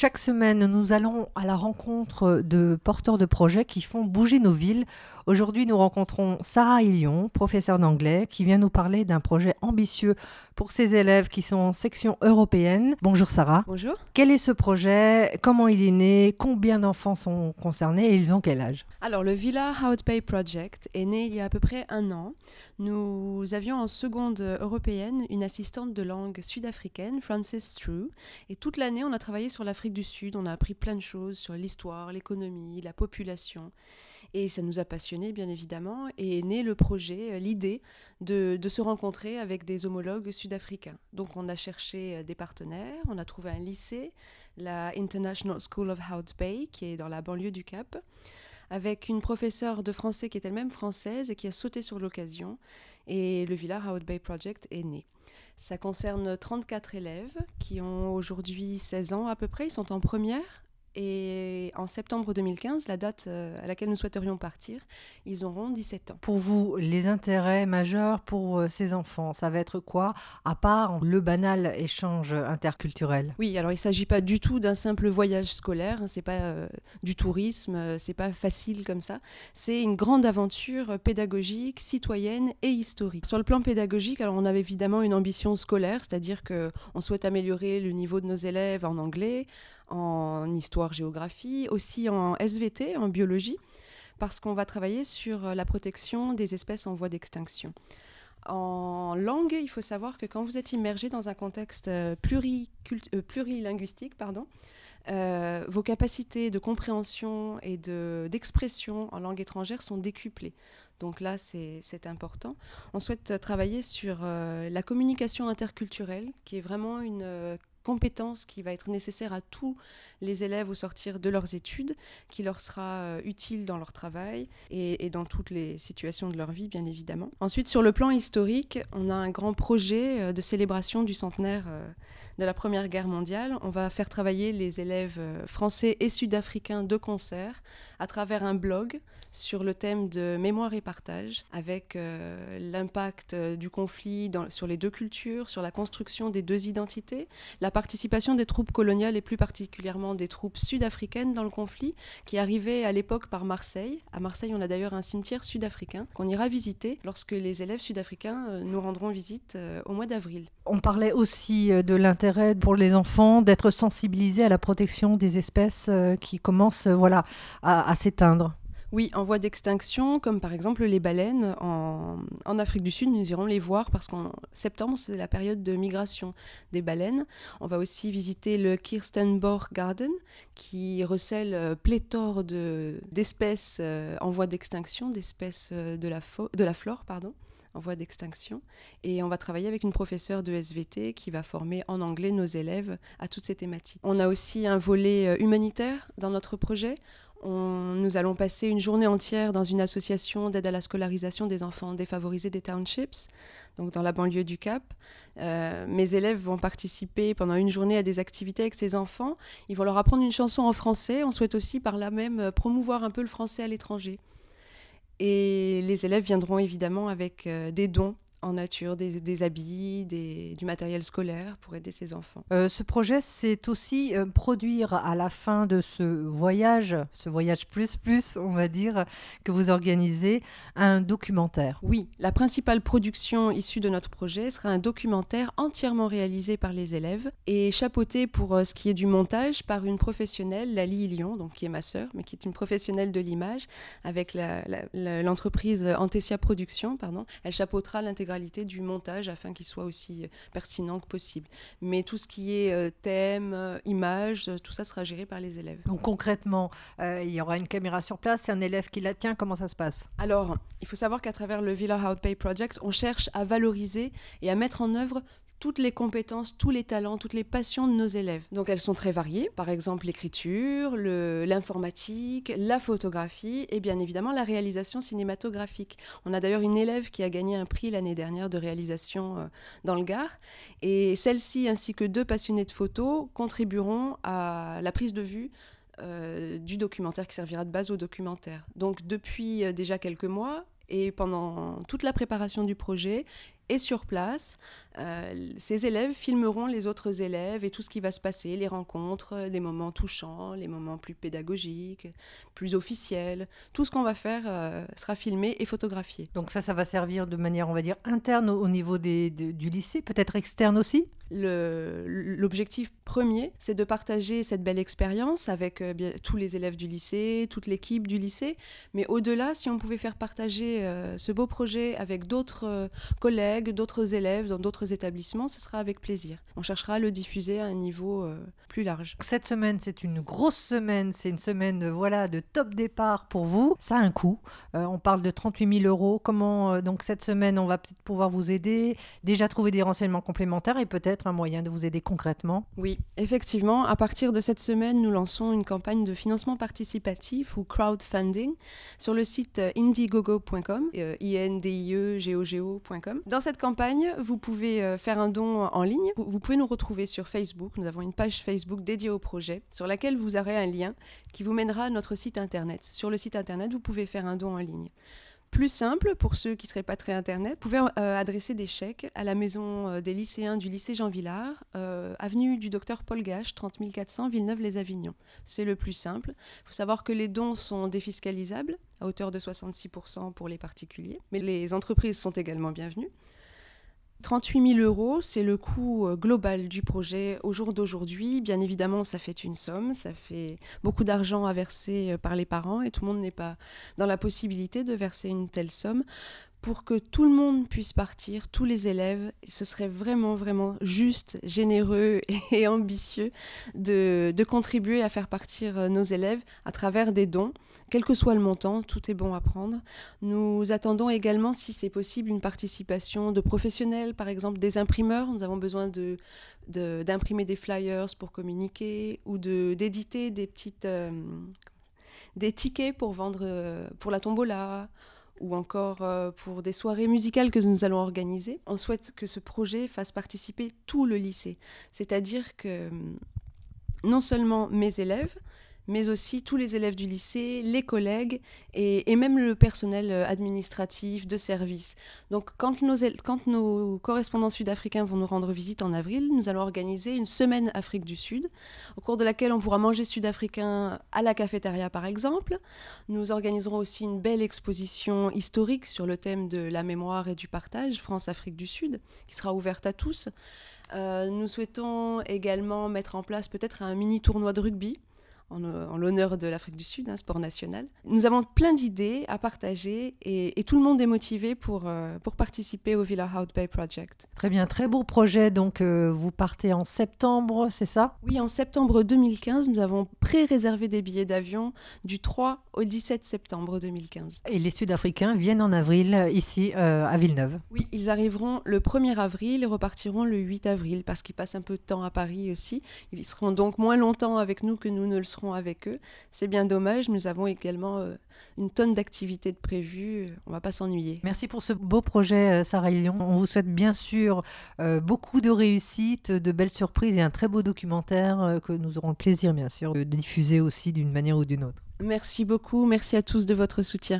Chaque semaine, nous allons à la rencontre de porteurs de projets qui font bouger nos villes. Aujourd'hui, nous rencontrons Sarah Ilion, professeure d'anglais, qui vient nous parler d'un projet ambitieux pour ses élèves qui sont en section européenne. Bonjour Sarah. Bonjour. Quel est ce projet? Comment il est né? Combien d'enfants sont concernés et ils ont quel âge? Alors, le Villa Hout Bay Project est né il y a à peu près un an. Nous avions en seconde européenne une assistante de langue sud-africaine, Frances True. Et toute l'année, on a travaillé sur l'Afrique du Sud. On a appris plein de choses sur l'histoire, l'économie, la population. Et ça nous a passionnés, bien évidemment. Et est né le projet, l'idée de se rencontrer avec des homologues sud-africains. Donc, on a cherché des partenaires. On a trouvé un lycée, la International School of Hout Bay, qui est dans la banlieue du Cap, avec une professeure de français qui est elle-même française et qui a sauté sur l'occasion. Et le Villa Hout Bay Project est né. Ça concerne 34 élèves qui ont aujourd'hui 16 ans à peu près. Ils sont en première. Et en septembre 2015, la date à laquelle nous souhaiterions partir, ils auront 17 ans. Pour vous, les intérêts majeurs pour ces enfants, ça va être quoi, à part le banal échange interculturel? Oui, alors il ne s'agit pas du tout d'un simple voyage scolaire, c'est pas du tourisme, c'est pas facile comme ça. C'est une grande aventure pédagogique, citoyenne et historique. Sur le plan pédagogique, alors on avait évidemment une ambition scolaire, c'est-à-dire qu'on souhaite améliorer le niveau de nos élèves en anglais, en histoire-géographie, aussi en SVT, en biologie, parce qu'on va travailler sur la protection des espèces en voie d'extinction. En langue, il faut savoir que quand vous êtes immergé dans un contexte plurilinguistique, vos capacités de compréhension et d'expression en langue étrangère sont décuplées. Donc là, c'est important. On souhaite travailler sur la communication interculturelle, qui est vraiment une compétence qui va être nécessaire à tous les élèves au sortir de leurs études, qui leur sera utile dans leur travail et dans toutes les situations de leur vie, bien évidemment. Ensuite, sur le plan historique, on a un grand projet de célébration du centenaire de la Première Guerre mondiale. On va faire travailler les élèves français et sud-africains de concert à travers un blog sur le thème de mémoire et partage, avec l'impact du conflit sur les deux cultures, sur la construction des deux identités, la participation des troupes coloniales et plus particulièrement des troupes sud-africaines dans le conflit, qui arrivaient à l'époque par Marseille. À Marseille, on a d'ailleurs un cimetière sud-africain qu'on ira visiter lorsque les élèves sud-africains nous rendront visite au mois d'avril. On parlait aussi de l'intérêt pour les enfants d'être sensibilisés à la protection des espèces qui commencent à s'éteindre. Oui, en voie d'extinction, comme par exemple les baleines. En Afrique du Sud, nous irons les voir parce qu'en septembre, c'est la période de migration des baleines. On va aussi visiter le Kirstenbourg Garden, qui recèle pléthore d'espèces en voie d'extinction, d'espèces de la flore, en voie d'extinction. Et on va travailler avec une professeure de SVT qui va former en anglais nos élèves à toutes ces thématiques. On a aussi un volet humanitaire dans notre projet. Nous allons passer une journée entière dans une association d'aide à la scolarisation des enfants défavorisés des townships, donc dans la banlieue du Cap. Mes élèves vont participer pendant une journée à des activités avec ces enfants. Ils vont leur apprendre une chanson en français. On souhaite aussi par là même promouvoir un peu le français à l'étranger. Et les élèves viendront évidemment avec des dons en nature, des habits, du matériel scolaire pour aider ces enfants. Ce projet, c'est aussi produire à la fin de ce voyage plus, on va dire, que vous organisez, un documentaire. Oui, la principale production issue de notre projet sera un documentaire entièrement réalisé par les élèves et chapeauté pour ce qui est du montage par une professionnelle, Lali Ilion, donc qui est ma sœur, mais qui est une professionnelle de l'image, avec l'entreprise Antessia Productions. Elle chapeautera l'intégralité du montage afin qu'il soit aussi pertinent que possible. Mais tout ce qui est thème, image, tout ça sera géré par les élèves. Donc concrètement, il y aura une caméra sur place, c'est un élève qui la tient, comment ça se passe? Alors, il faut savoir qu'à travers le Villa Hout Bay Project, on cherche à valoriser et à mettre en œuvre toutes les compétences, tous les talents, toutes les passions de nos élèves. Donc elles sont très variées, par exemple l'écriture, l'informatique, la photographie et bien évidemment la réalisation cinématographique. On a d'ailleurs une élève qui a gagné un prix l'année dernière de réalisation dans le Gard et celle-ci ainsi que 2 passionnés de photo contribueront à la prise de vue du documentaire qui servira de base au documentaire. Donc depuis déjà quelques mois et pendant toute la préparation du projet et sur place, ces élèves filmeront les autres élèves et tout ce qui va se passer, les rencontres, les moments touchants, les moments plus pédagogiques, plus officiels. Tout ce qu'on va faire sera filmé et photographié. Donc ça va servir de manière, on va dire, interne au niveau du lycée, peut-être externe aussi? L'objectif premier, c'est de partager cette belle expérience avec tous les élèves du lycée, toute l'équipe du lycée. Mais au-delà, si on pouvait faire partager ce beau projet avec d'autres collègues, d'autres élèves dans d'autres établissements, ce sera avec plaisir. On cherchera à le diffuser à un niveau plus large. Cette semaine, c'est une grosse semaine. C'est une semaine de top départ pour vous. Ça a un coût. On parle de 38 000 €. Comment, donc cette semaine, on va peut-être pouvoir vous aider, déjà trouver des renseignements complémentaires et peut-être un moyen de vous aider concrètement? Oui, effectivement, à partir de cette semaine, nous lançons une campagne de financement participatif ou crowdfunding sur le site indiegogo.com, indiegogo.com. Dans cette campagne, vous pouvez faire un don en ligne. Vous pouvez nous retrouver sur Facebook. Nous avons une page Facebook dédiée au projet sur laquelle vous aurez un lien qui vous mènera à notre site internet. Sur le site internet, vous pouvez faire un don en ligne. Plus simple, pour ceux qui ne seraient pas très Internet, vous pouvez adresser des chèques à la maison des lycéens du lycée Jean Villard, avenue du Docteur Paul Gache, 30 400, Villeneuve-les-Avignon. C'est le plus simple. Il faut savoir que les dons sont défiscalisables, à hauteur de 66% pour les particuliers, mais les entreprises sont également bienvenues. 38 000 €, c'est le coût global du projet au jour d'aujourd'hui. Bien évidemment, ça fait une somme, ça fait beaucoup d'argent à verser par les parents et tout le monde n'est pas dans la possibilité de verser une telle somme. Pour que tout le monde puisse partir, tous les élèves, ce serait vraiment, vraiment juste, généreux et ambitieux de contribuer à faire partir nos élèves à travers des dons. Quel que soit le montant, tout est bon à prendre. Nous attendons également, si c'est possible, une participation de professionnels, par exemple des imprimeurs. Nous avons besoin d'imprimer des flyers pour communiquer ou d'éditer des tickets pour vendre pour la tombola, ou encore pour des soirées musicales que nous allons organiser. On souhaite que ce projet fasse participer tout le lycée. C'est-à-dire que non seulement mes élèves, mais aussi tous les élèves du lycée, les collègues et même le personnel administratif de service. Donc quand nos correspondants sud-africains vont nous rendre visite en avril, nous allons organiser une semaine Afrique du Sud, au cours de laquelle on pourra manger sud-africain à la cafétéria par exemple. Nous organiserons aussi une belle exposition historique sur le thème de la mémoire et du partage, France-Afrique du Sud, qui sera ouverte à tous. Nous souhaitons également mettre en place peut-être un mini tournoi de rugby, en l'honneur de l'Afrique du Sud, sport national. Nous avons plein d'idées à partager et tout le monde est motivé pour participer au Villa Hout Bay Project. Très bien, très beau projet. Donc, vous partez en septembre, c'est ça? Oui, en septembre 2015, nous avons pré-réservé des billets d'avion du 3 au 17 septembre 2015. Et les Sud-Africains viennent en avril, ici, à Villeneuve? Oui, ils arriveront le 1er avril et repartiront le 8 avril, parce qu'ils passent un peu de temps à Paris aussi. Ils seront donc moins longtemps avec nous que nous ne le serons avec eux. C'est bien dommage, nous avons également une tonne d'activités de prévues, on ne va pas s'ennuyer. Merci pour ce beau projet, Sarah Ilion. On vous souhaite bien sûr beaucoup de réussite, de belles surprises et un très beau documentaire que nous aurons le plaisir bien sûr de diffuser aussi d'une manière ou d'une autre. Merci beaucoup, merci à tous de votre soutien.